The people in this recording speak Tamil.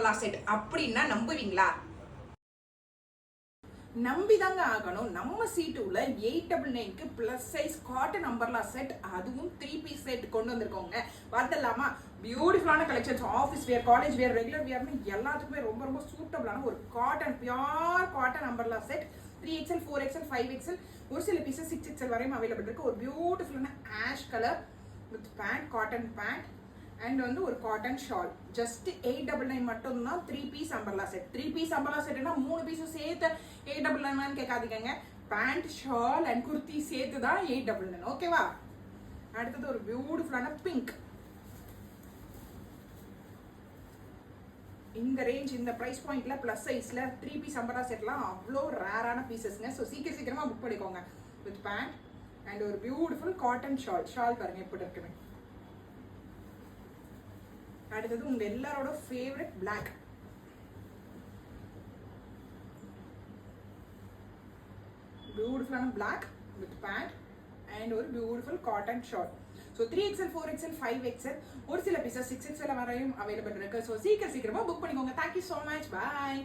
அம்பர்லா செட் அப்படின்னா நம்புவீங்களா? நம்பிதாங்க ஆகணும். நம்ம சீட்டுல 899க்கு plus size cotton umbrella set, அதுவும் 3 பீஸ் செட் கொண்டு வந்திருக்கோங்க. பார்த்தலாமா? பியூட்டிஃபுல்லான collections, office wear, college wear, regular வேர்னு எல்லாத்துக்குமே ரொம்ப ரொம்ப சூட்டபிளான ஒரு cotton, pure cotton umbrella set. 3XL, 4XL, 5XL, ஒரு சில பீசஸ் 6XL வரையும் அவைலபிள் இருக்கு. ஒரு பியூட்டிஃபுல்லான ash colour with pant, cotton pant and வந்து ஒரு காட்டன் ஷால். ஜஸ்ட் 899 மட்டும் தான் 3 piece umbrella set. 3 piece umbrella செட்னா 3 பீஸும் சேர்த்து 899 கேட்காதீங்க. பேண்ட், ஷால் அண்ட் குர்த்தி சேர்த்து தான் 899. ஓகேவா? அடுத்தது ஒரு பியூட்டிஃபுல்லான பிங்க். இந்த ரேஞ்ச், இந்த பிரைஸ் பாயிண்ட்ல பிளஸ் சைஸ்ல 3 பீஸ் அம்பர்லா செட்லாம் அவ்வளோ ரேரான பீசஸ்ங்க. ஸோ சீக்கிரமா புக் பண்ணிக்கோங்க. வித் பேண்ட் அண்ட் ஒரு பியூட்டிஃபுல் காட்டன் ஷால். ஷால் பாருங்க எப்படி இருக்குன்னு. அடுத்தது உங்க எல்லாரோட ஃபேவரட் பிளாக். பியூட்டிஃபுல்லான பிளாக் வித் பேண்ட் அண்ட் ஒரு beautiful cotton shawl. So 3XL, 4XL, 5XL, ஒரு சில பீசஸ் 6XL வரையும் அவைலபிள் இருக்கு. ஸோ சீக்கிரமா புக் பண்ணிக்கோங்க. Thank you so much. பாய்.